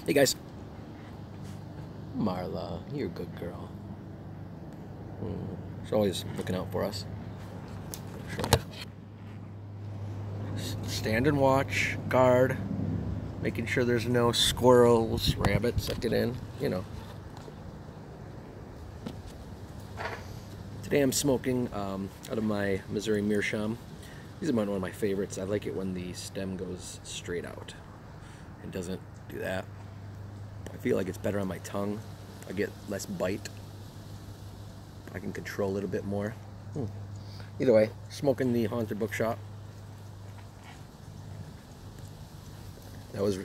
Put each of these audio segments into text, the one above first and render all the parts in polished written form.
Hey guys. Marla, you're a good girl. She's always looking out for us. Show you. Stand and watch, guard, making sure there's no squirrels, rabbits that get in, you know. Today I'm smoking out of my Missouri Meerschaum. These are one of my favorites. I like it when the stem goes straight out. It doesn't do that. I feel like it's better on my tongue. I get less bite. I can control a little bit more. Either way, smoking the Haunted Bookshop. That was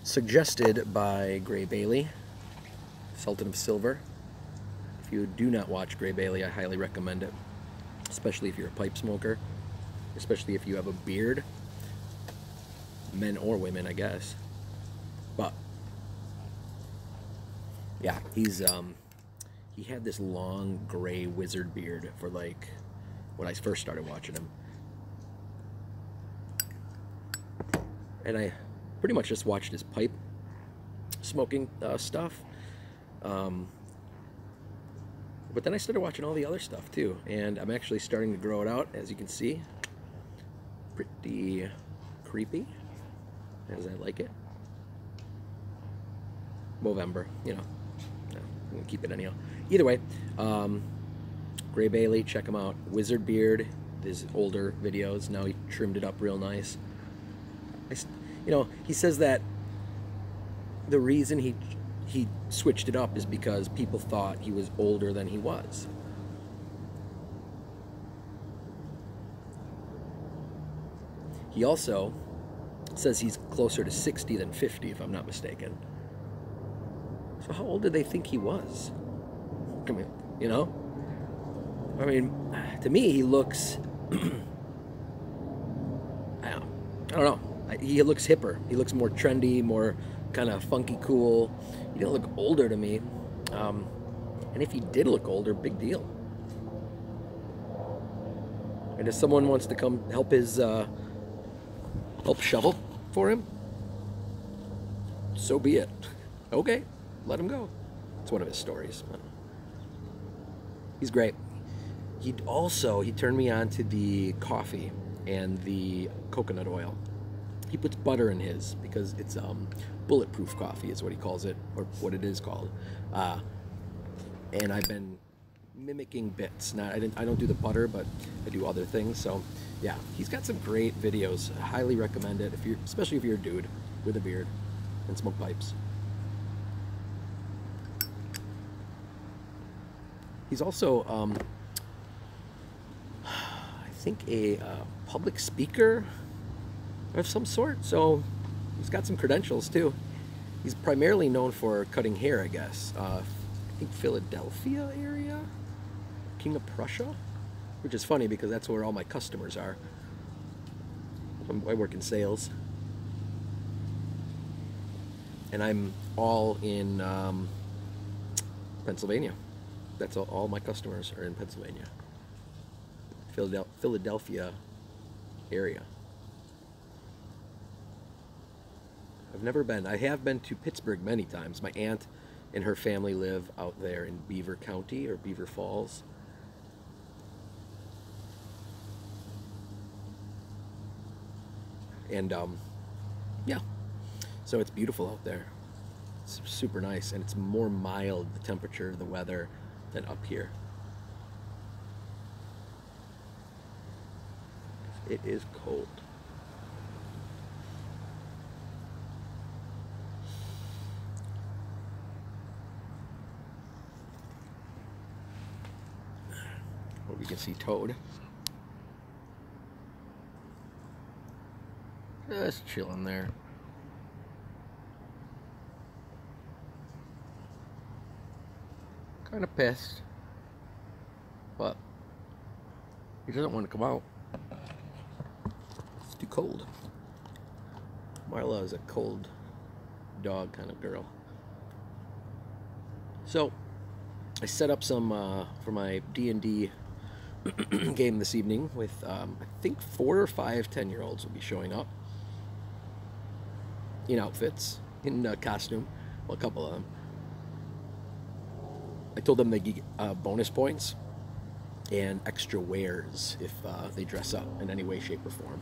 suggested by Gray Bailey, Sultan of Silver. If you do not watch Gray Bailey, I highly recommend it, especially if you're a pipe smoker, especially if you have a beard, men or women, I guess. But yeah, he had this long gray wizard beard for like when I first started watching him, and I pretty much just watched his pipe smoking stuff. But then I started watching all the other stuff too, and I'm actually starting to grow it out, as you can see. Pretty creepy, as I like it. Movember, you know. No, I'm gonna keep it anyhow. Either way, Gray Bailey, check him out. Wizard beard, his older videos. Now he trimmed it up real nice. You know, he says that the reason he switched it up is because people thought he was older than he was. He also says he's closer to 60 than 50, if I'm not mistaken. So how old did they think he was? I mean, you know? I mean, to me, he looks... I don't know. He looks hipper. He looks more trendy, more kind of funky cool. He didn't look older to me. And if he did look older, big deal. And if someone wants to come help his help shovel for him, so be it. Okay, let him go. It's one of his stories. He's great. He turned me on to the coffee and the coconut oil. He puts butter in his because it's bulletproof coffee is what he calls it, or what it is called. And I've been mimicking bits. Now I don't do the butter, but I do other things. So yeah, he's got some great videos. I highly recommend it especially if you're a dude with a beard and smoke pipes. He's also I think a public speaker of some sort, so he's got some credentials too. He's primarily known for cutting hair, I guess. I think Philadelphia area, King of Prussia, which is funny because that's where all my customers are. I work in sales, and I'm all in Pennsylvania. That's all my customers are in Pennsylvania, Philadelphia area. I've never been. I have been to Pittsburgh many times. My aunt and her family live out there in Beaver County or Beaver Falls. And yeah, so it's beautiful out there. It's super nice, and it's more mild, the temperature, the weather, than up here. It is cold. We can see Toad. Just chilling there. Kind of pissed, but he doesn't want to come out. It's too cold. Marla is a cold dog kind of girl. So I set up some for my D&D game this evening with I think 4 or 5 10-year-olds will be showing up in outfits. in costume. Well, a couple of them. I told them they get bonus points and extra wares if they dress up in any way, shape, or form.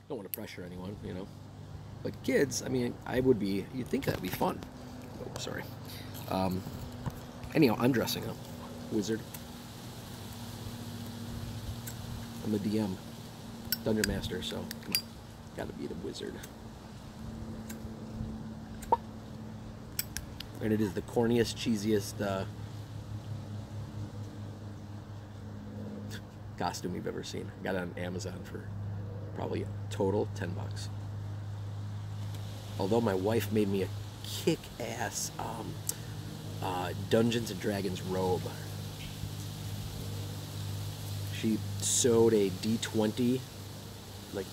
Don't want to pressure anyone, you know. But kids, I mean, you'd think that'd be fun. Oh, sorry. Anyhow, I'm dressing up. Wizard. I'm a DM. Dungeon Master, so come on. Gotta be the wizard. And it is the corniest, cheesiest costume you've ever seen. Got it on Amazon for probably total $10. Although my wife made me a kick-ass Dungeons and Dragons robe. She sewed a D20, like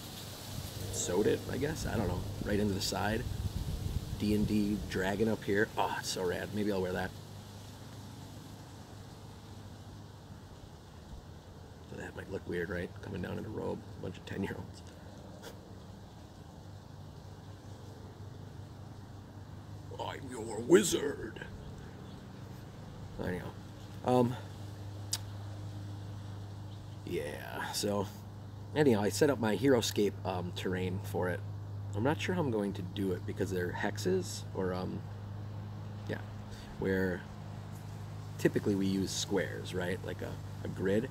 sewed it, I guess, I don't know, right into the side. D&D dragon up here. Oh, it's so rad. Maybe I'll wear that. So that might look weird, right? Coming down in a robe, a bunch of 10-year-olds. I'm your wizard. Anyhow, yeah. So, anyhow, I set up my HeroScape terrain for it. I'm not sure how I'm going to do it because they're hexes or yeah, where typically we use squares, right? Like a grid.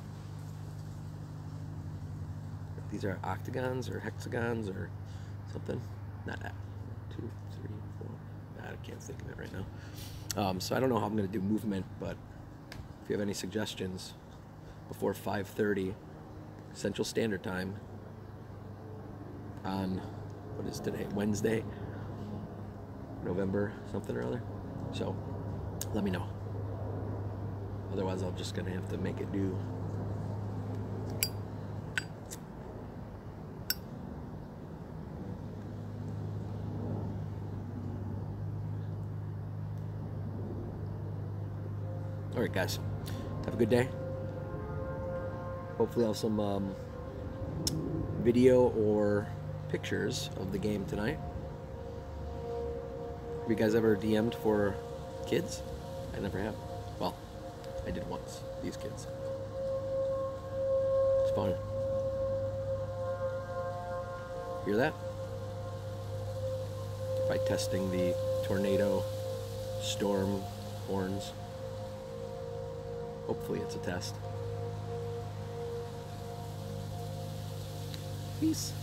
These are octagons or hexagons or something. Not that. 2, 3, 4. I can't think of it right now. So I don't know how I'm going to do movement, but if you have any suggestions before 5:30 Central Standard Time on, what is today? Wednesday, November something or other. So let me know. Otherwise, I'm just gonna have to make it do. All right, guys. Have a good day. Hopefully, I'll have some video or pictures of the game tonight. Have you guys ever DM'd for kids? I never have. Well, I did once. These kids. It's fun. Hear that? By testing the tornado storm horns. Hopefully it's a test. Peace.